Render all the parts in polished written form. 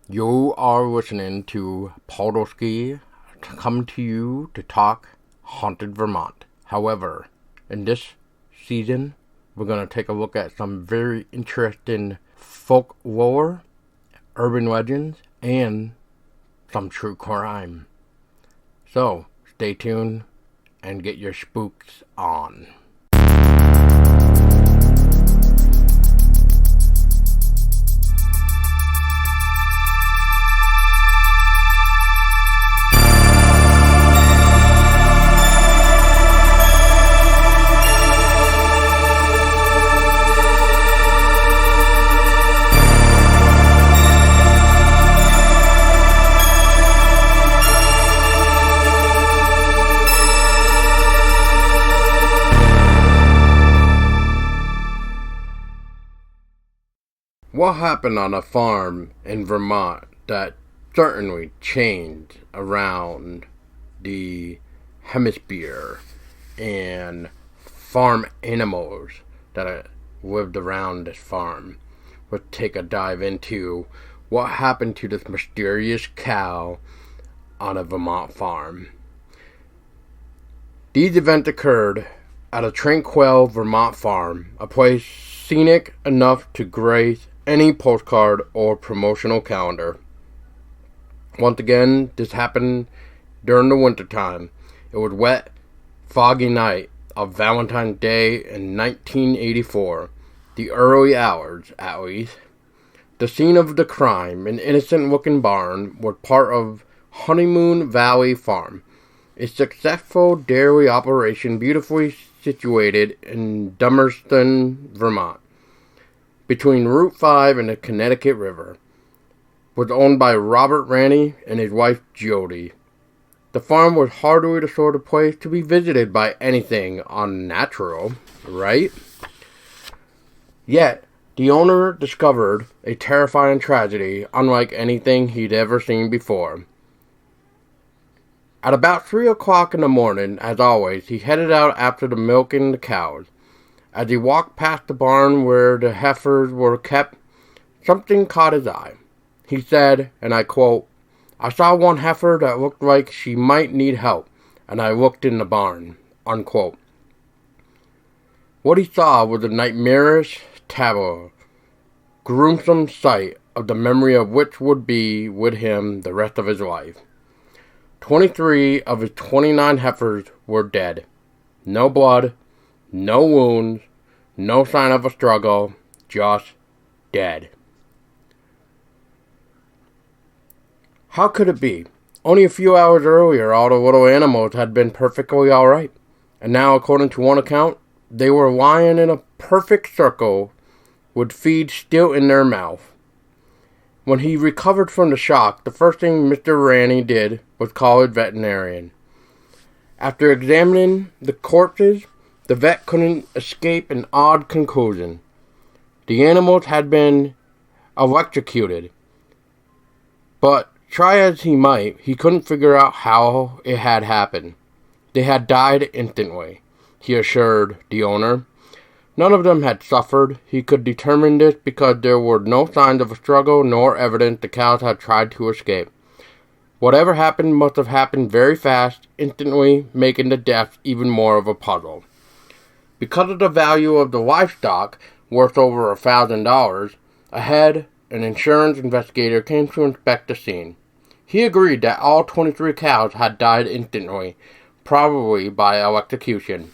You are listening to Podolsky come to you to talk Haunted Vermont. However, in this season, we're going to take a look at some very interesting folklore, urban legends, and some true crime. So, stay tuned and get your spooks on. What happened on a farm in Vermont that certainly changed around the hemisphere and farm animals that lived around this farm? We'll take a dive into what happened to this mysterious cow on a Vermont farm. These events occurred at a tranquil Vermont farm, a place scenic enough to grace any postcard or promotional calendar. Once again, this happened during the wintertime. It was wet, foggy night of Valentine's Day in 1984, the early hours at least. The scene of the crime, an innocent-looking barn, was part of Honeymoon Valley Farm, a successful dairy operation beautifully situated in Dummerston, Vermont, between Route 5 and the Connecticut River. Was owned by Robert Ranney and his wife Jody. The farm was hardly the sort of place to be visited by anything unnatural, right? Yet, the owner discovered a terrifying tragedy unlike anything he'd ever seen before. At about 3 o'clock in the morning, as always, he headed out after the milking the cows. As he walked past the barn where the heifers were kept, something caught his eye. He said, and I quote, "I saw one heifer that looked like she might need help, and I looked in the barn," unquote. What he saw was a nightmarish tableau, gruesome sight of the memory of which would be with him the rest of his life. 23 of his 29 heifers were dead. No blood, no wounds, no sign of a struggle, just dead. How could it be? Only a few hours earlier, all the little animals had been perfectly alright, and now, according to one account, they were lying in a perfect circle with feed still in their mouth. When he recovered from the shock, the first thing Mr. Ranney did was call his veterinarian. After examining the corpses, the vet couldn't escape an odd conclusion. The animals had been electrocuted, but try as he might, he couldn't figure out how it had happened. They had died instantly, he assured the owner. None of them had suffered. He could determine this because there were no signs of a struggle nor evidence the cows had tried to escape. Whatever happened must have happened very fast, instantly, making the deaths even more of a puzzle. Because of the value of the livestock, worth over $1,000, an insurance investigator came to inspect the scene. He agreed that all 23 cows had died instantly, probably by electrocution.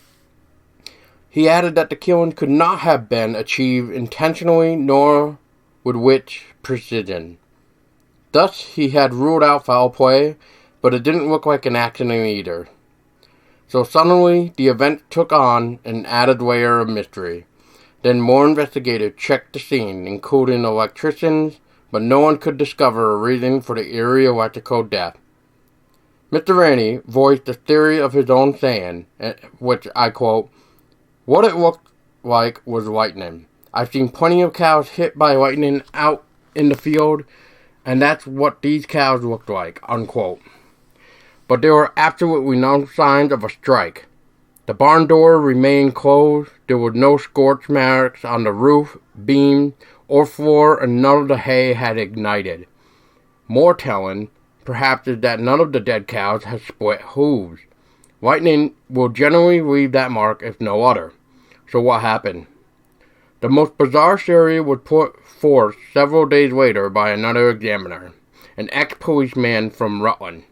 He added that the killing could not have been achieved intentionally nor with which precision. Thus, he had ruled out foul play, but it didn't look like an accident either. So suddenly, the event took on an added layer of mystery. Then more investigators checked the scene, including electricians, but no one could discover a reason for the eerie electrical death. Mr. Ranney voiced a theory of his own saying, which I quote, "What it looked like was lightning. I've seen plenty of cows hit by lightning out in the field, and that's what these cows looked like," unquote. But there were absolutely no signs of a strike. The barn door remained closed. There were no scorch marks on the roof, beam, or floor, and none of the hay had ignited. More telling, perhaps, is that none of the dead cows had split hooves. Lightning will generally leave that mark if no other. So what happened? The most bizarre theory was put forth several days later by another examiner, an ex-policeman from Rutland,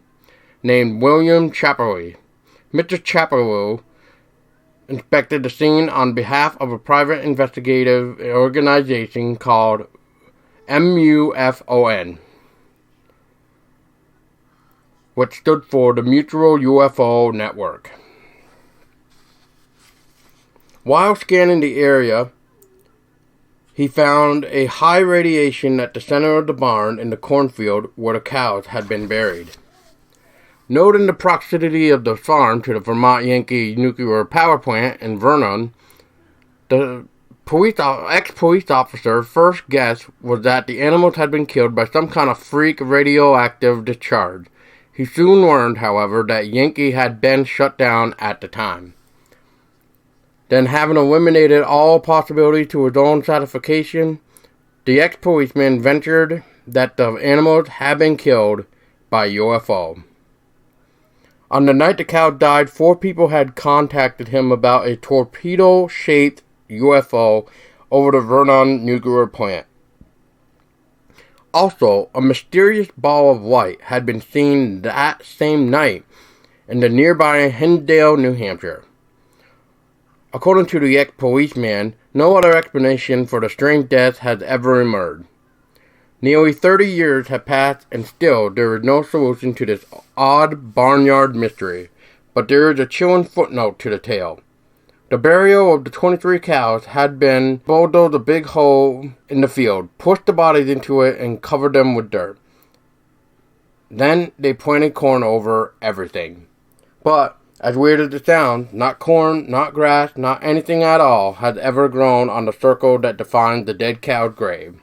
named William Chappell. Mr. Chappell inspected the scene on behalf of a private investigative organization called MUFON, which stood for the Mutual UFO Network. While scanning the area, he found a high radiation at the center of the barn in the cornfield where the cows had been buried. Noting the proximity of the farm to the Vermont Yankee nuclear power plant in Vernon, the ex-police officer first guess was that the animals had been killed by some kind of freak radioactive discharge. He soon learned, however, that Yankee had been shut down at the time. Then, having eliminated all possibility to his own satisfaction, the ex-policeman ventured that the animals had been killed by UFO. On the night the cow died, 4 people had contacted him about a torpedo-shaped UFO over the Vernon nuclear plant. Also, a mysterious ball of light had been seen that same night in the nearby Hinsdale, New Hampshire. According to the ex-policeman, no other explanation for the strange death has ever emerged. Nearly 30 years have passed and still there is no solution to this odd barnyard mystery, but there is a chilling footnote to the tale. The burial of the 23 cows had been bulldozed a big hole in the field, pushed the bodies into it, and covered them with dirt. Then they planted corn over everything. But, as weird as it sounds, not corn, not grass, not anything at all has ever grown on the circle that defines the dead cow's grave.